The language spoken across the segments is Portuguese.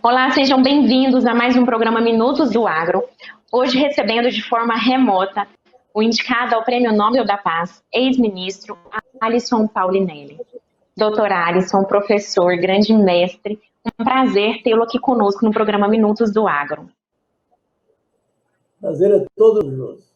Olá, sejam bem-vindos a mais um programa Minutos do Agro. Hoje recebendo de forma remota o indicado ao Prêmio Nobel da Paz, ex-ministro Alisson Paulinelli. Doutor Alisson, professor, grande mestre, um prazer tê-lo aqui conosco no programa Minutos do Agro. Prazer é todo nosso.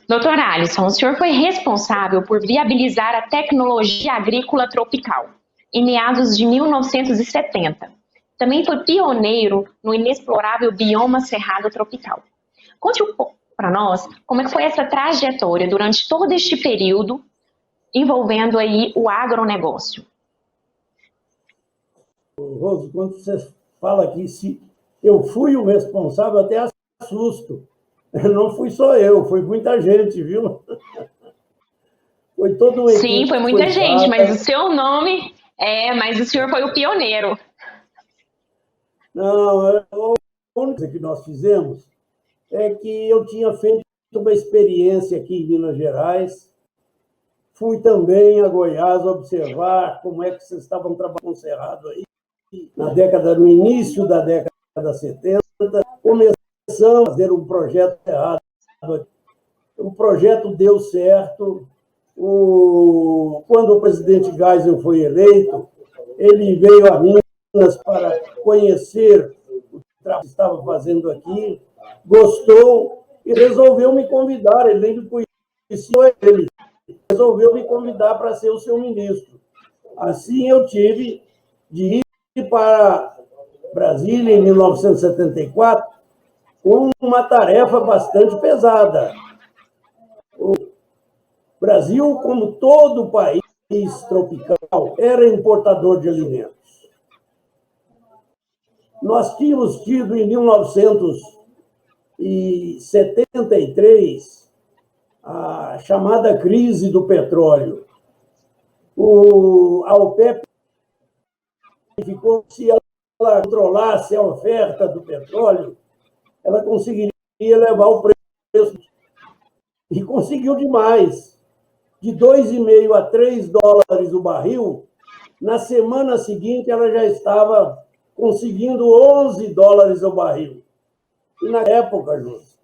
Doutor Alisson, o senhor foi responsável por viabilizar a tecnologia agrícola tropical em meados de 1970. Também foi pioneiro no inexplorável bioma cerrado tropical. Conte um pouco para nós como é que foi essa trajetória durante todo este período envolvendo aí o agronegócio. Rose, quando você fala aqui, se eu fui o responsável, até assusto. Não fui só eu, foi muita gente, viu? Foi toda uma equipe. Sim, foi muita gente, mas o seu nome mas o senhor foi o pioneiro. Não, a única que nós fizemos é que eu tinha feito uma experiência aqui em Minas Gerais. Fui também a Goiás observar como é que vocês estavam trabalhando com o Cerrado aí, no início da década 70. Começamos a fazer um projeto Cerrado. O projeto deu certo. Quando o presidente Geisel foi eleito, ele veio a Minas para conhecer o trabalho que estava fazendo aqui, gostou e resolveu me convidar. Ele nem me conhecia, ele resolveu me convidar para ser o seu ministro. Assim, eu tive de ir para Brasília em 1974 com uma tarefa bastante pesada. O Brasil, como todo país tropical, era importador de alimentos. Nós tínhamos tido, em 1973, a chamada crise do petróleo. A OPEP ficou, se ela controlasse a oferta do petróleo, ela conseguiria elevar o preço. E conseguiu demais. De 2,5 a 3 dólares o barril, na semana seguinte ela já estava conseguindo 11 dólares o barril. E na época, José,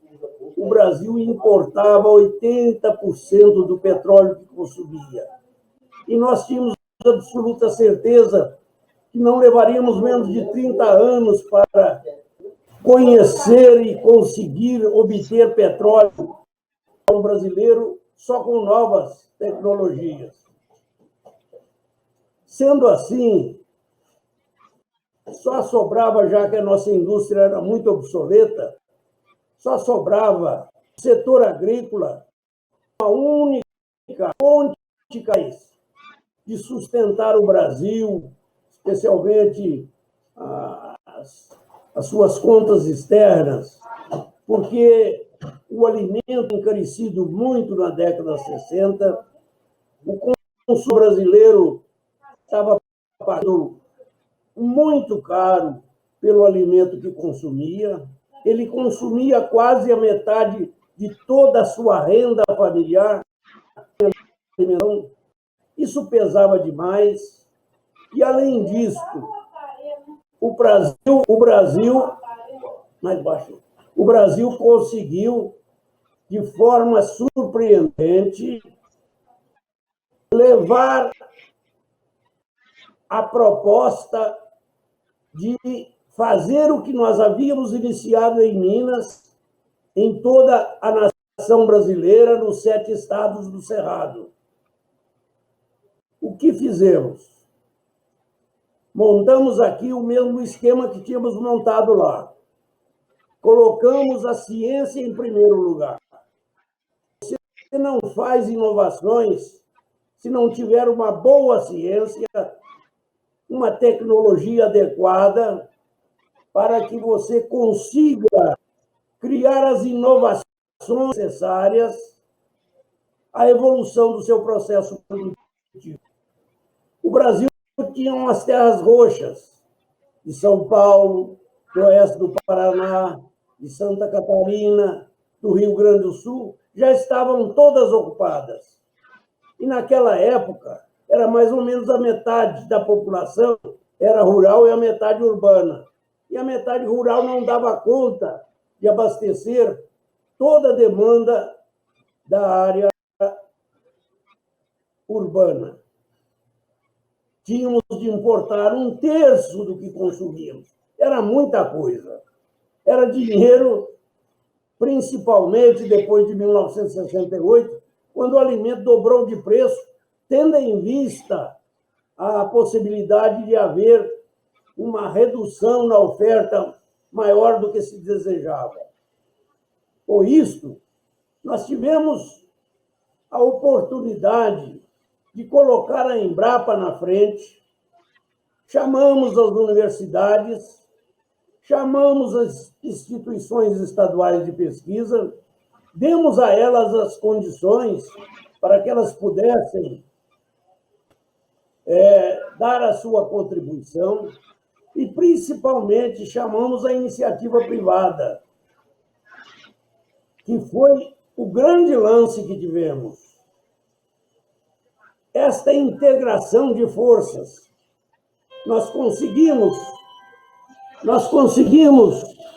o Brasil importava 80% do petróleo que consumia. E nós tínhamos absoluta certeza que não levaríamos menos de 30 anos para conhecer e conseguir obter petróleo brasileiro só com novas tecnologias. Sendo assim, só sobrava, já que a nossa indústria era muito obsoleta, só sobrava o setor agrícola, uma única fonte de sustentar o Brasil, especialmente as suas contas externas, porque o alimento encarecido muito na década de 60, o consumo brasileiro estava pagando muito caro pelo alimento que consumia. Ele consumia quase a metade de toda a sua renda familiar. Isso pesava demais. E, além disso, o Brasil conseguiu, de forma surpreendente, levar a proposta de fazer o que nós havíamos iniciado em Minas, em toda a nação brasileira, nos 7 estados do Cerrado. O que fizemos? Montamos aqui o mesmo esquema que tínhamos montado lá. Colocamos a ciência em primeiro lugar. Você não faz inovações se não tiver uma boa ciência, uma tecnologia adequada para que você consiga criar as inovações necessárias à evolução do seu processo produtivo. O Brasil tinha umas terras roxas de São Paulo, do oeste do Paraná, de Santa Catarina, do Rio Grande do Sul, já estavam todas ocupadas. E naquela época, era mais ou menos a metade da população era rural e a metade urbana. E a metade rural não dava conta de abastecer toda a demanda da área urbana. Tínhamos de importar 1/3 do que consumíamos. Era muita coisa. Era dinheiro, principalmente depois de 1968, quando o alimento dobrou de preço, tendo em vista a possibilidade de haver uma redução na oferta maior do que se desejava. Por isto, nós tivemos a oportunidade de colocar a Embrapa na frente, chamamos as universidades, chamamos as instituições estaduais de pesquisa, demos a elas as condições para que elas pudessem dar a sua contribuição e, principalmente, chamamos a iniciativa privada, que foi o grande lance que tivemos. Esta integração de forças. Nós conseguimos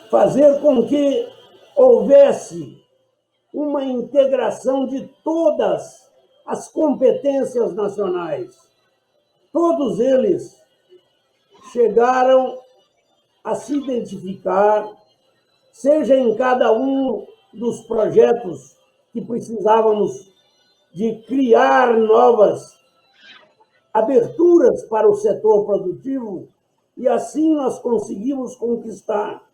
fazer com que houvesse uma integração de todas as competências nacionais. Todos eles chegaram a se identificar, seja em cada um dos projetos que precisávamos de criar novas aberturas para o setor produtivo, e assim nós conseguimos conquistar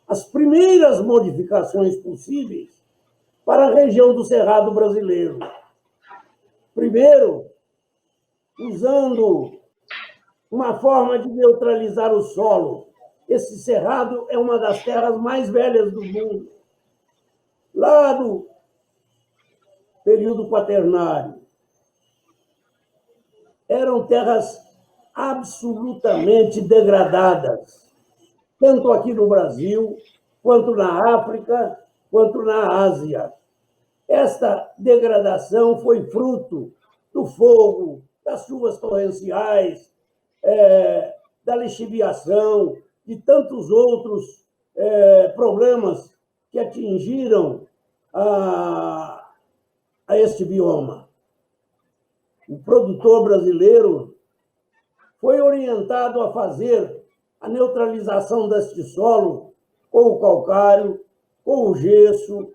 as primeiras modificações possíveis para a região do Cerrado brasileiro. Primeiro, usando uma forma de neutralizar o solo. Esse cerrado é uma das terras mais velhas do mundo, lá do período quaternário. Eram terras absolutamente degradadas, tanto aqui no Brasil, quanto na África, quanto na Ásia. Esta degradação foi fruto do fogo, das chuvas torrenciais, da lixiviação, de tantos outros problemas que atingiram a este bioma. O produtor brasileiro foi orientado a fazer a neutralização deste solo com o calcário, com o gesso,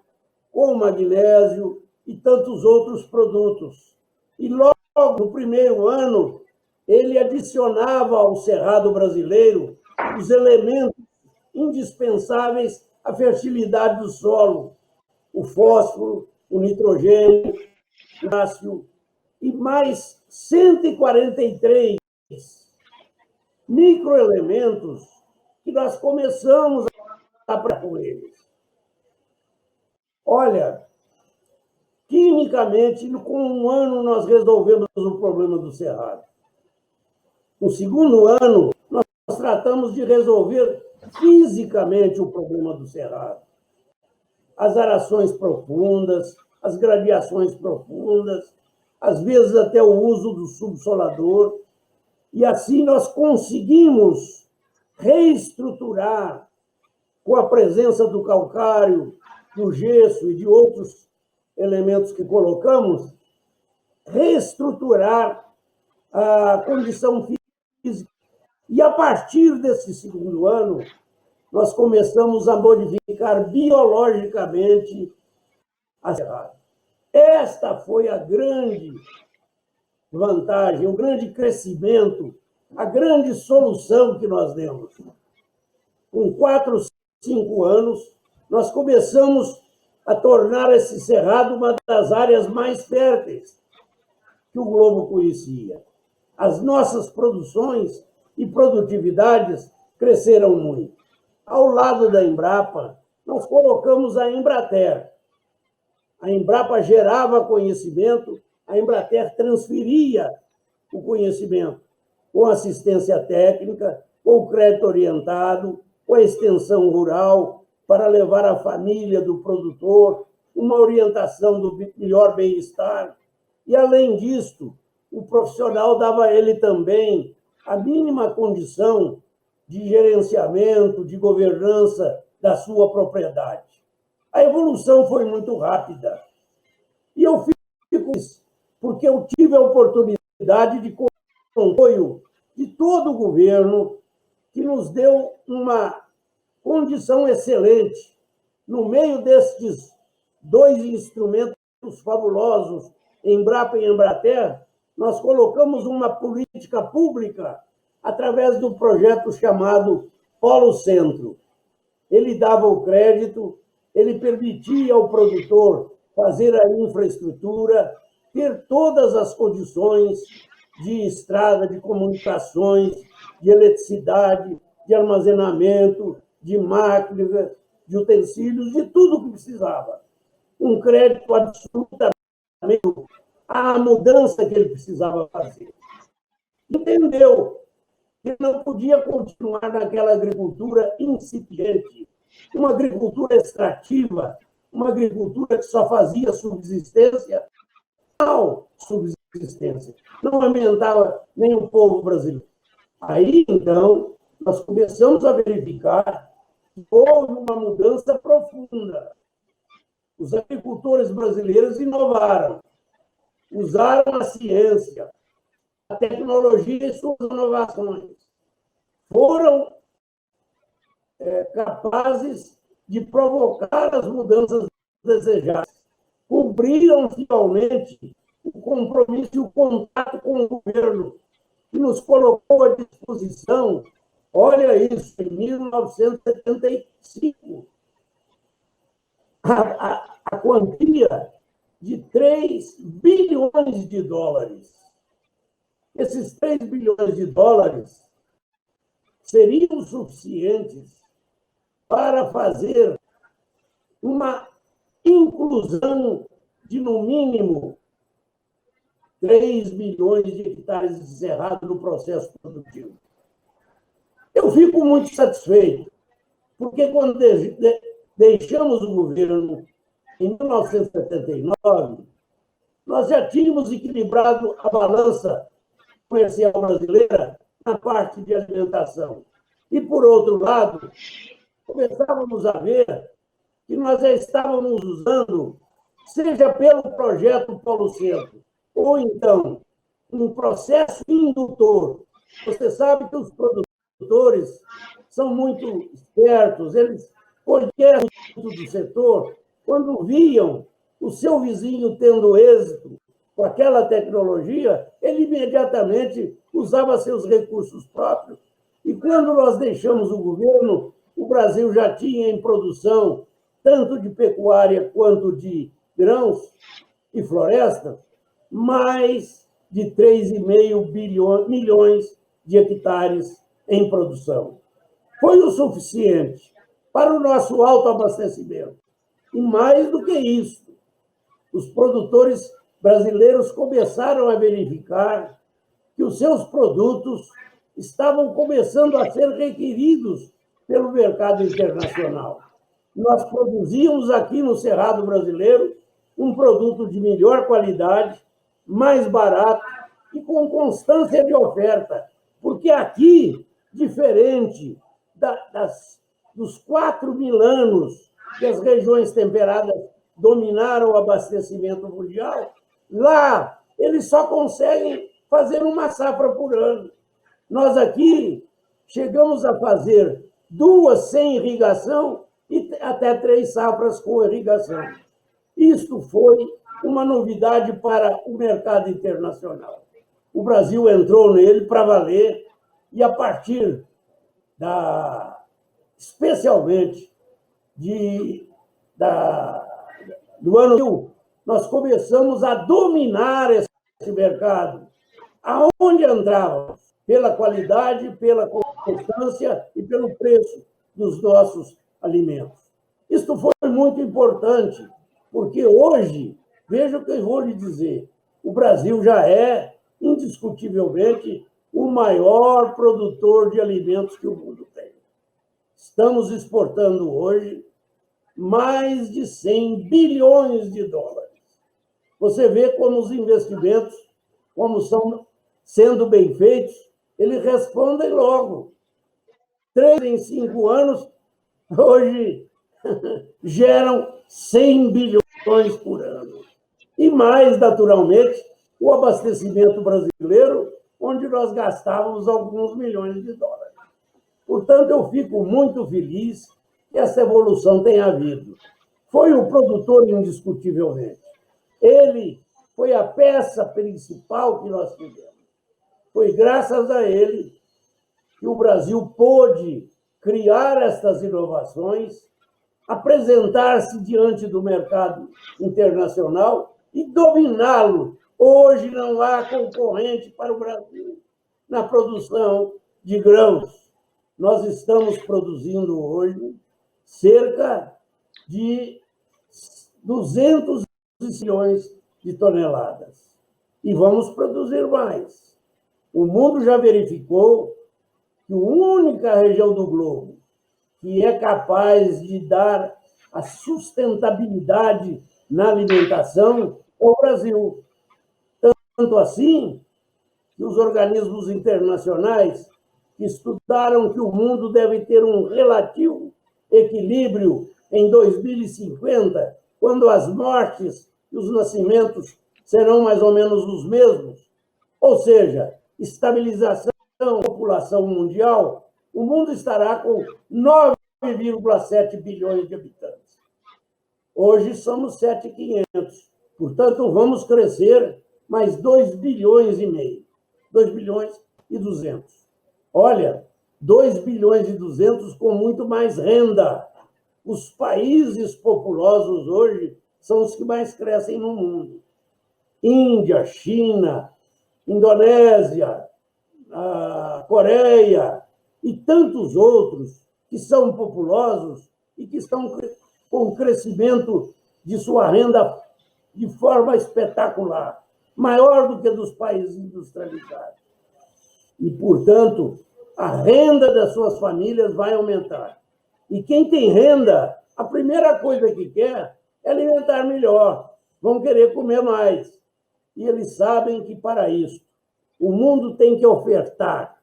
com o magnésio e tantos outros produtos. E logo no primeiro ano, ele adicionava ao cerrado brasileiro os elementos indispensáveis à fertilidade do solo: o fósforo, o nitrogênio, o potássio e mais 143 microelementos que nós começamos a trabalhar com eles. Olha, quimicamente, com um ano, nós resolvemos o problema do cerrado. No segundo ano, nós tratamos de resolver fisicamente o problema do cerrado. As arações profundas, as gradiações profundas, às vezes até o uso do subsolador. E assim nós conseguimos reestruturar, com a presença do calcário, do gesso e de outros elementos que colocamos, reestruturar a condição física. E a partir desse segundo ano, nós começamos a modificar biologicamente a cerrado. Esta foi a grande vantagem, o grande crescimento, a grande solução que nós demos. Com 4, 5 anos, nós começamos a tornar esse cerrado uma das áreas mais férteis que o globo conhecia. As nossas produções e produtividades cresceram muito. Ao lado da Embrapa, nós colocamos a Embrater. A Embrapa gerava conhecimento, a Embrater transferia o conhecimento com assistência técnica, com o crédito orientado, com a extensão rural, para levar à família do produtor uma orientação do melhor bem-estar. E, além disso, o profissional dava a ele também a mínima condição de gerenciamento, de governança da sua propriedade. A evolução foi muito rápida. E eu fico feliz, porque eu tive a oportunidade de contar com o apoio de todo o governo, que nos deu uma condição excelente. No meio destes dois instrumentos fabulosos, Embrapa e Embrater, nós colocamos uma política pública através do projeto chamado Polo Centro. Ele dava o crédito, ele permitia ao produtor fazer a infraestrutura, ter todas as condições de estrada, de comunicações, de eletricidade, de armazenamento, de máquinas, de utensílios, de tudo o que precisava. Um crédito absolutamente à mudança que ele precisava fazer. Entendeu que não podia continuar naquela agricultura incipiente, uma agricultura extrativa, uma agricultura que só fazia subsistência, não subsistência, não alimentava nem o povo brasileiro. Aí, então, nós começamos a verificar que houve uma mudança profunda. Os agricultores brasileiros inovaram, usaram a ciência, a tecnologia e suas inovações. Foram capazes de provocar as mudanças desejadas. Cumpriram fielmente o compromisso e o contato com o governo, que nos colocou à disposição, olha isso, em 1975, a quantia de 3 bilhões de dólares. Esses 3 bilhões de dólares seriam suficientes para fazer uma inclusão de, no mínimo, 3 milhões de hectares de cerrado no processo produtivo. Eu fico muito satisfeito, porque quando deixamos o governo em 1979, nós já tínhamos equilibrado a balança comercial brasileira na parte de alimentação. E, por outro lado, começávamos a ver que nós já estávamos usando, seja pelo projeto Polo Centro, ou então um processo indutor. Você sabe que os produtores são muito espertos, eles conhecem muito do setor. Quando viam o seu vizinho tendo êxito com aquela tecnologia, ele imediatamente usava seus recursos próprios. E quando nós deixamos o governo, o Brasil já tinha em produção, tanto de pecuária quanto de grãos e florestas, mais de 3,5 milhões de hectares em produção. Foi o suficiente para o nosso autoabastecimento. E mais do que isso, os produtores brasileiros começaram a verificar que os seus produtos estavam começando a ser requeridos pelo mercado internacional. Nós produzíamos aqui no Cerrado brasileiro um produto de melhor qualidade, mais barato e com constância de oferta, porque aqui, diferente dos 4.000 anos que as regiões temperadas dominaram o abastecimento mundial, lá eles só conseguem fazer uma safra por ano. Nós aqui chegamos a fazer 2 sem irrigação e até 3 safras com irrigação. Isso foi uma novidade para o mercado internacional. O Brasil entrou nele para valer e, a partir especialmente do ano 2000, nós começamos a dominar esse mercado. Aonde entrávamos? Pela qualidade, pela constância e pelo preço dos nossos alimentos. Isso foi muito importante, porque hoje, veja o que eu vou lhe dizer, o Brasil já é, indiscutivelmente, o maior produtor de alimentos que o mundo tem. Estamos exportando hoje mais de 100 bilhões de dólares. Você vê como os investimentos, como são sendo bem feitos, eles respondem logo. 3 em 5 anos, hoje, geram 100 bilhões por ano. E mais, naturalmente, o abastecimento brasileiro, onde nós gastávamos alguns milhões de dólares. Portanto, eu fico muito feliz que essa evolução tenha havido. Foi o produtor, indiscutivelmente. Ele foi a peça principal que nós tivemos. Foi graças a ele que o Brasil pôde criar estas inovações, apresentar-se diante do mercado internacional e dominá-lo. Hoje não há concorrente para o Brasil na produção de grãos. Nós estamos produzindo hoje cerca de 200 milhões de toneladas. E vamos produzir mais. O mundo já verificou que a única região do globo que é capaz de dar a sustentabilidade na alimentação é o Brasil. Tanto assim que os organismos internacionais estudaram que o mundo deve ter um relativo equilíbrio em 2050, quando as mortes e os nascimentos serão mais ou menos os mesmos, ou seja, estabilização da população mundial, o mundo estará com 9,7 bilhões de habitantes. Hoje somos 7,500. Portanto, vamos crescer mais 2 bilhões e meio. 2 bilhões e 200. Olha, 2 bilhões e 200 com muito mais renda. Os países populosos hoje são os que mais crescem no mundo. Índia, China, Indonésia, a Coreia e tantos outros que são populosos e que estão com o crescimento de sua renda de forma espetacular, maior do que dos países industrializados. E, portanto, a renda das suas famílias vai aumentar. E quem tem renda, a primeira coisa que quer é alimentar melhor, vão querer comer mais. E eles sabem que, para isso, o mundo tem que ofertar,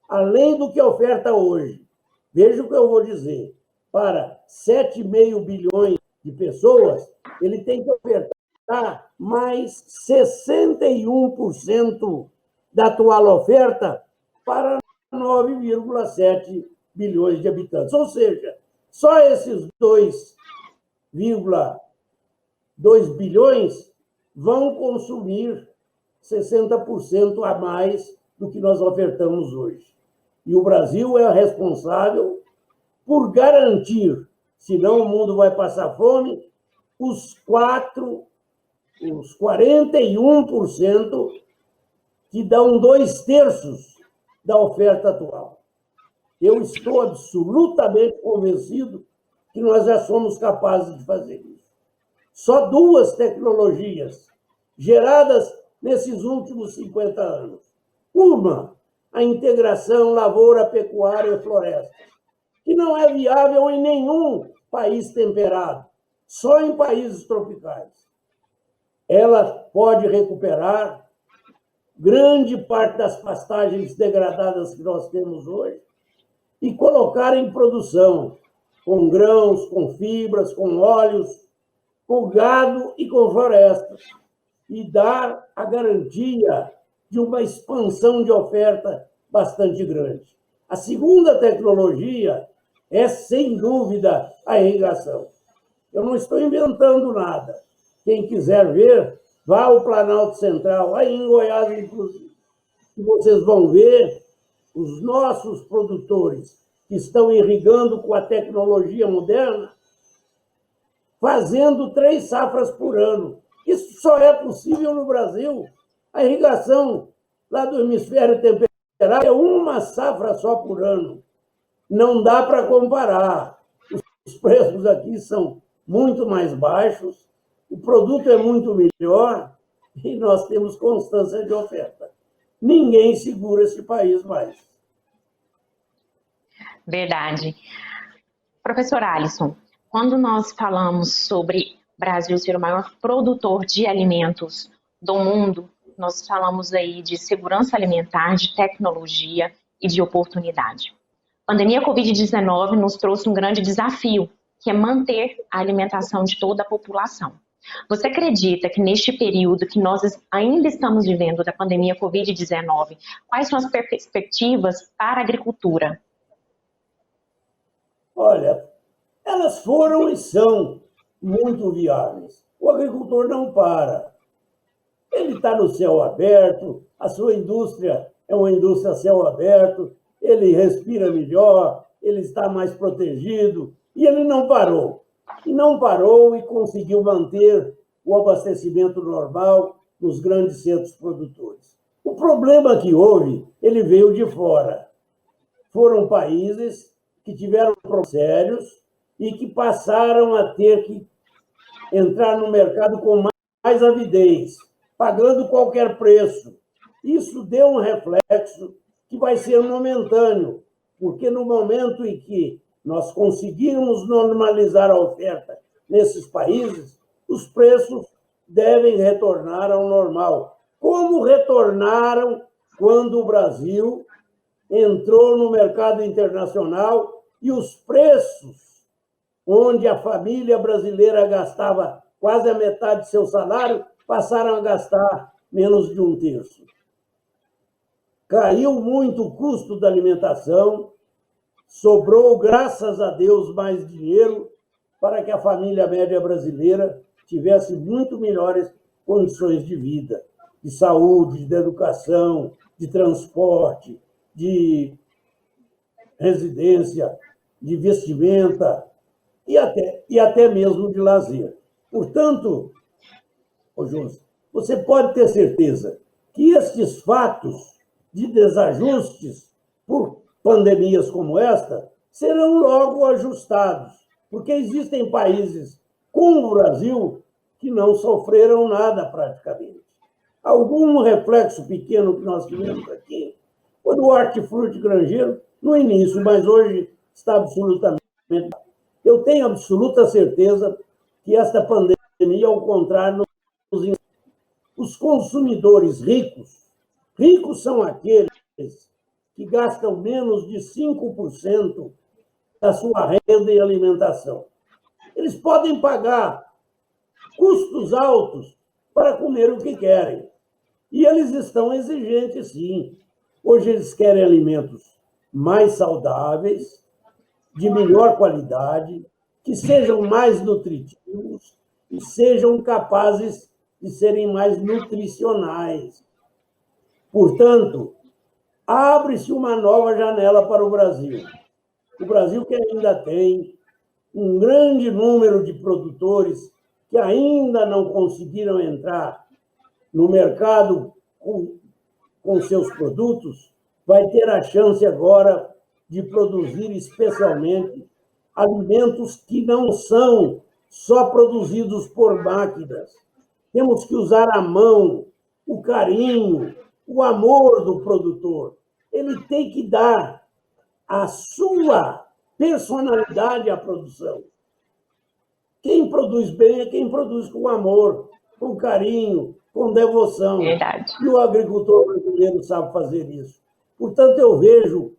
além do que oferta hoje. Veja o que eu vou dizer. Para 7,5 bilhões de pessoas, ele tem que ofertar mais 61% da atual oferta para 9,7 bilhões de habitantes. Ou seja, só esses 2,2 bilhões vão consumir 60% a mais do que nós ofertamos hoje. E o Brasil é responsável por garantir, senão o mundo vai passar fome, os 41% que dão 2/3 da oferta atual. Eu estou absolutamente convencido que nós já somos capazes de fazer isso. Só 2 tecnologias geradas nesses últimos 50 anos. Uma, a integração lavoura, pecuária e floresta, que não é viável em nenhum país temperado, só em países tropicais. Ela pode recuperar grande parte das pastagens degradadas que nós temos hoje e colocar em produção, com grãos, com fibras, com óleos, com gado e com florestas, e dar a garantia de uma expansão de oferta bastante grande. A segunda tecnologia é, sem dúvida, a irrigação. Eu não estou inventando nada. Quem quiser ver, vá ao Planalto Central, aí em Goiás, inclusive, e vocês vão ver os nossos produtores que estão irrigando com a tecnologia moderna, fazendo 3 safras por ano. Isso só é possível no Brasil. A irrigação lá do hemisfério temperado é uma safra só por ano. Não dá para comparar. Os preços aqui são muito mais baixos, o produto é muito melhor e nós temos constância de oferta. Ninguém segura esse país mais. Verdade. Professor Alisson, quando nós falamos sobre o Brasil ser o maior produtor de alimentos do mundo, nós falamos aí de segurança alimentar, de tecnologia e de oportunidade. A pandemia Covid-19 nos trouxe um grande desafio, que é manter a alimentação de toda a população. Você acredita que neste período que nós ainda estamos vivendo da pandemia Covid-19, quais são as perspectivas para a agricultura? Olha, elas foram e são muito viáveis. O agricultor não para. Ele está no céu aberto, a sua indústria é uma indústria a céu aberto, ele respira melhor, ele está mais protegido, e ele não parou. E não parou e conseguiu manter o abastecimento normal nos grandes centros produtores. O problema que houve, ele veio de fora. Foram países que tiveram problemas sérios e que passaram a ter que entrar no mercado com mais avidez, pagando qualquer preço. Isso deu um reflexo que vai ser momentâneo, porque no momento em que nós conseguirmos normalizar a oferta nesses países, os preços devem retornar ao normal, como retornaram quando o Brasil entrou no mercado internacional e os preços, onde a família brasileira gastava quase a metade de seu salário, passaram a gastar menos de um terço. Caiu muito o custo da alimentação, sobrou, graças a Deus, mais dinheiro para que a família média brasileira tivesse muito melhores condições de vida, de saúde, de educação, de transporte, de residência, de vestimenta e até mesmo de lazer. Portanto, José, você pode ter certeza que estes fatos de desajustes por pandemias como esta serão logo ajustados, porque existem países como o Brasil que não sofreram nada praticamente. Algum reflexo pequeno que nós tivemos aqui foi do hortifruti granjeiro no início, mas hoje está absolutamente... Eu tenho absoluta certeza que esta pandemia, ao contrário, os consumidores ricos são aqueles que gastam menos de 5% da sua renda em alimentação. Eles podem pagar custos altos para comer o que querem. E eles estão exigentes, sim. Hoje eles querem alimentos mais saudáveis, de melhor qualidade, que sejam mais nutritivos e sejam capazes de serem mais nutricionais. Portanto, abre-se uma nova janela para o Brasil. O Brasil que ainda tem um grande número de produtores que ainda não conseguiram entrar no mercado com seus produtos, vai ter a chance agora de produzir especialmente alimentos que não são só produzidos por máquinas. Temos que usar a mão, o carinho, o amor do produtor. Ele tem que dar a sua personalidade à produção. Quem produz bem é quem produz com amor, com carinho, com devoção. Verdade. E o agricultor brasileiro sabe fazer isso. Portanto, eu vejo,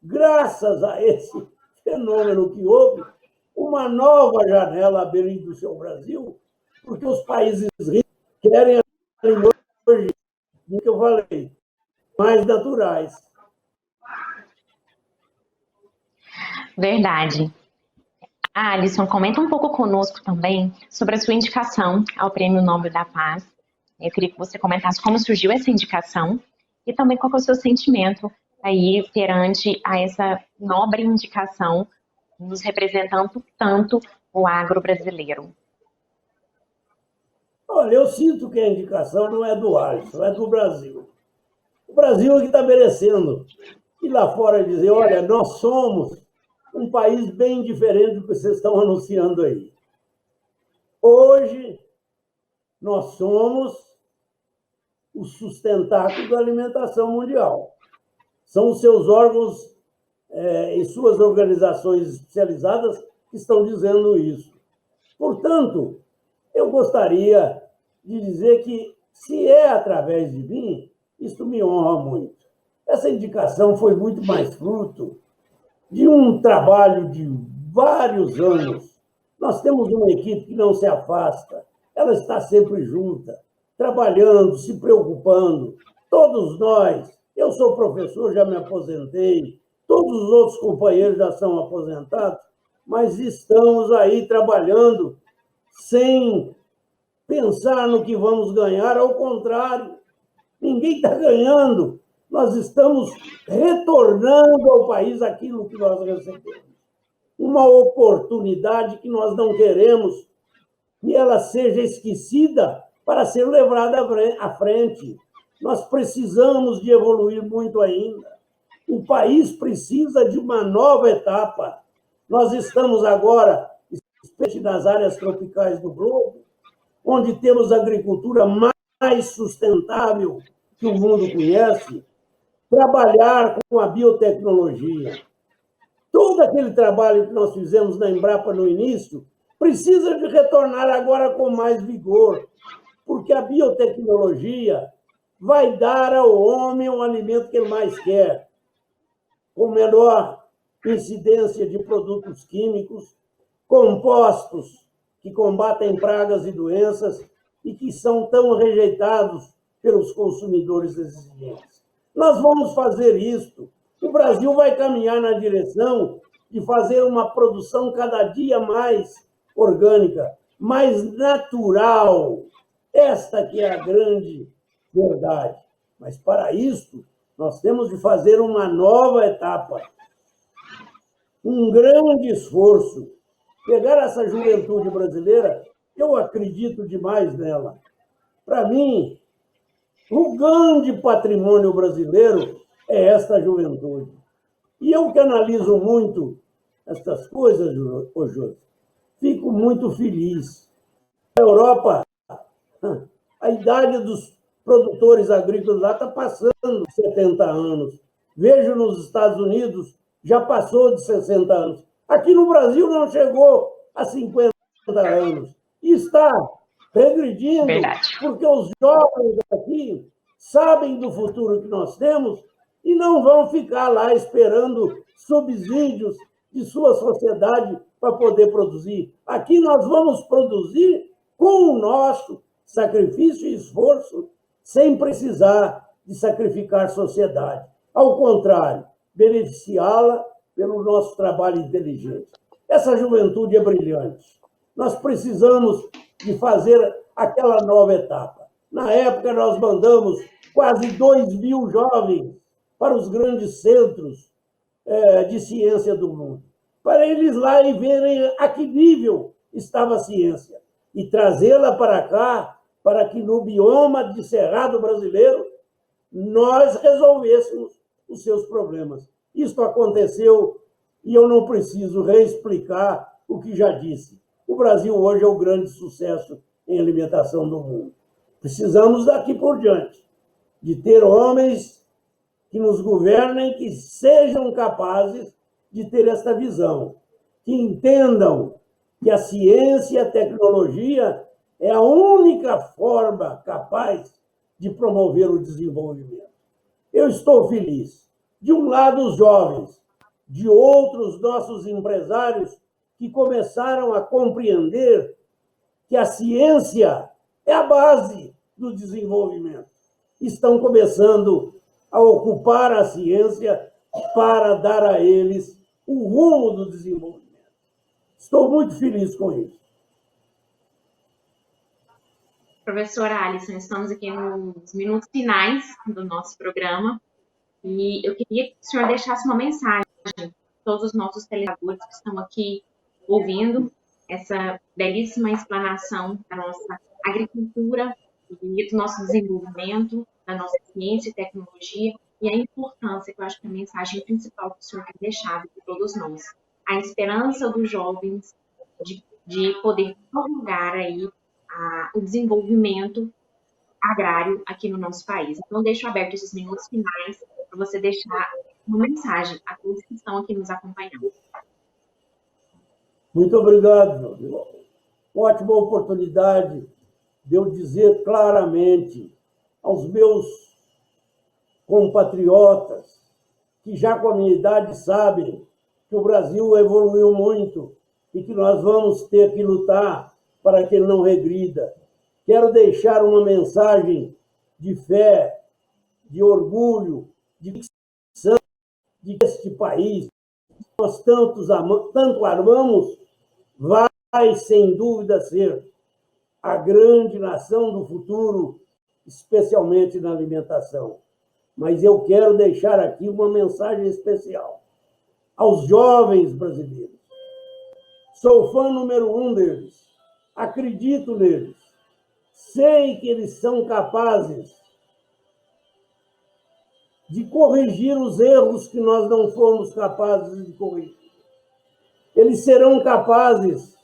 graças a esse fenômeno que houve, uma nova janela abrindo o seu Brasil, porque os países ricos querem alimentos hoje, do que eu falei, mais naturais. Verdade. Alisson, comenta um pouco conosco também sobre a sua indicação ao Prêmio Nobel da Paz. Eu queria que você comentasse como surgiu essa indicação e também qual é o seu sentimento aí perante a essa nobre indicação, nos representando tanto o agro brasileiro. Olha, eu sinto que a indicação não é do Alisson, é do Brasil. O Brasil é que está merecendo ir lá fora e dizer, olha, nós somos um país bem diferente do que vocês estão anunciando aí. Hoje, nós somos o sustentáculo da alimentação mundial. São os seus órgãos e suas organizações especializadas que estão dizendo isso. Portanto, eu gostaria de dizer que Se é através de mim, isso me honra muito. Essa indicação foi muito mais fruto de um trabalho de vários anos. Nós temos uma equipe que não se afasta, ela está sempre junta, trabalhando, se preocupando. Todos nós, eu sou professor, já me aposentei, todos os outros companheiros já são aposentados, mas estamos aí trabalhando sem pensar no que vamos ganhar, ao contrário, ninguém está ganhando. Nós estamos retornando ao país aquilo que nós recebemos. Uma oportunidade que nós não queremos que ela seja esquecida para ser levada à frente. Nós precisamos de evoluir muito ainda. O país precisa de uma nova etapa. Nós estamos agora, especialmente nas áreas tropicais do globo, onde temos a agricultura mais sustentável que o mundo conhece, trabalhar com a biotecnologia. Todo aquele trabalho que nós fizemos na Embrapa no início precisa de retornar agora com mais vigor, porque a biotecnologia vai dar ao homem um alimento que ele mais quer, com menor incidência de produtos químicos, compostos que combatem pragas e doenças e que são tão rejeitados pelos consumidores exigentes. Nós vamos fazer isto. O Brasil vai caminhar na direção de fazer uma produção cada dia mais orgânica, mais natural. Esta que é a grande verdade. Mas, para isso, nós temos de fazer uma nova etapa, um grande esforço. Pegar essa juventude brasileira, eu acredito demais nela. Para mim, o grande patrimônio brasileiro é esta juventude. E eu que analiso muito estas coisas, José, fico muito feliz. Na Europa, a idade dos produtores agrícolas lá está passando de 70 anos. Vejo nos Estados Unidos, já passou de 60 anos. Aqui no Brasil não chegou a 50 anos. E está regredindo, Verdade. porque os jovens aqui sabem do futuro que nós temos e não vão ficar lá esperando subsídios de sua sociedade para poder produzir. Aqui nós vamos produzir com o nosso sacrifício e esforço, sem precisar de sacrificar a sociedade. Ao contrário, beneficiá-la pelo nosso trabalho inteligente. Essa juventude é brilhante. Nós precisamos de fazer aquela nova etapa. Na época, nós mandamos quase 2.000 jovens para os grandes centros de ciência do mundo, para eles lá e verem a que nível estava a ciência, e trazê-la para cá, para que no bioma de Cerrado brasileiro nós resolvêssemos os seus problemas. Isto aconteceu e eu não preciso reexplicar o que já disse. O Brasil hoje é o grande sucesso em alimentação do mundo. Precisamos daqui por diante de ter homens que nos governem, que sejam capazes de ter esta visão, que entendam que a ciência e a tecnologia é a única forma capaz de promover o desenvolvimento. Eu estou feliz. De um lado, os jovens, de outros, nossos empresários, que começaram a compreender que a ciência é a base do desenvolvimento. Estão começando a ocupar a ciência para dar a eles o rumo do desenvolvimento. Estou muito feliz com isso. Professora Alisson, estamos aqui nos minutos finais do nosso programa e eu queria que o senhor deixasse uma mensagem a todos os nossos telespectadores que estão aqui ouvindo essa belíssima explanação da nossa agricultura e do nosso desenvolvimento, da nossa ciência e tecnologia e a importância, que eu acho que é a mensagem principal que o senhor quer deixar para todos nós. A esperança dos jovens de poder prolongar aí o desenvolvimento agrário aqui no nosso país. Então, deixo aberto esses minutos finais para você deixar uma mensagem a todos que estão aqui nos acompanhando. Muito obrigado, Júlio. Ótima oportunidade de eu dizer claramente aos meus compatriotas, que já com a minha idade sabem que o Brasil evoluiu muito e que nós vamos ter que lutar para que ele não regrida. Quero deixar uma mensagem de fé, de orgulho, de convicção de que este país, que nós tanto amamos, vai, sem dúvida, ser a grande nação do futuro, especialmente na alimentação. Mas eu quero deixar aqui uma mensagem especial aos jovens brasileiros. Sou fã número 1 deles, acredito neles, sei que eles são capazes de corrigir os erros que nós não fomos capazes de corrigir. Eles serão capazes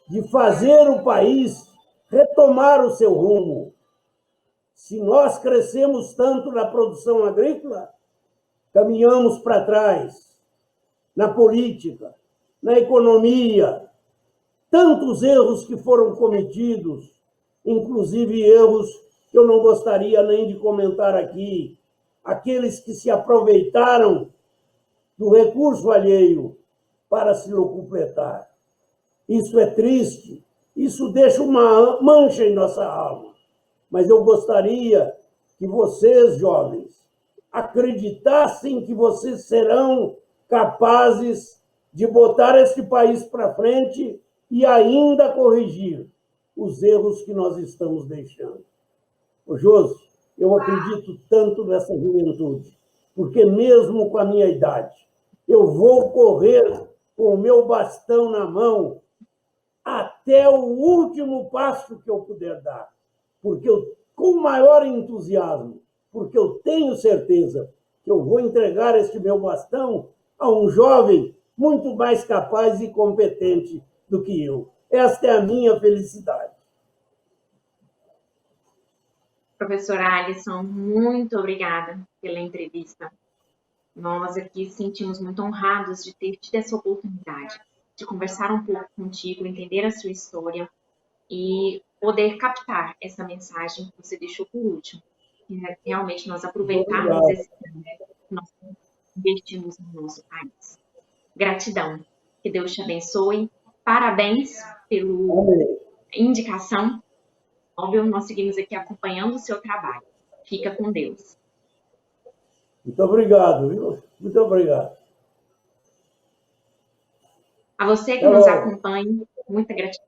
de fazer o país retomar o seu rumo. Se nós crescemos tanto na produção agrícola, caminhamos para trás, na política, na economia, tantos erros que foram cometidos, inclusive erros que eu não gostaria nem de comentar aqui, aqueles que se aproveitaram do recurso alheio para se locupletar. Isso é triste, isso deixa uma mancha em nossa alma. Mas eu gostaria que vocês, jovens, acreditassem que vocês serão capazes de botar este país para frente e ainda corrigir os erros que nós estamos deixando. Ô, Josi, eu acredito tanto nessa juventude, porque mesmo com a minha idade, eu vou correr com o meu bastão na mão até o último passo que eu puder dar, porque eu, com maior entusiasmo, porque eu tenho certeza que eu vou entregar este meu bastão a um jovem muito mais capaz e competente do que eu. Esta é a minha felicidade. Professor Alisson, muito obrigada pela entrevista. Nós aqui sentimos muito honrados de ter tido essa oportunidade de conversar um pouco contigo, entender a sua história e poder captar essa mensagem que você deixou por último. Que realmente nós aproveitarmos esse tempo que nós investimos no nosso país. Gratidão. Que Deus te abençoe. Parabéns pela indicação. Óbvio, nós seguimos aqui acompanhando o seu trabalho. Fica com Deus. Muito obrigado, viu? Muito obrigado. A você que nos acompanha, muita gratidão.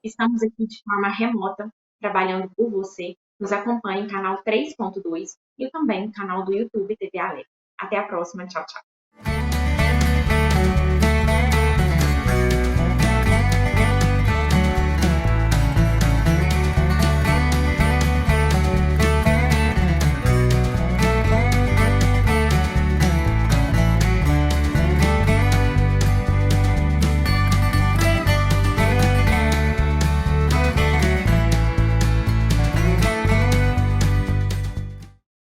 Estamos aqui de forma remota, trabalhando por você. Nos acompanhe no canal 3.2 e também no canal do YouTube TV Alegre. Até a próxima. Tchau, tchau.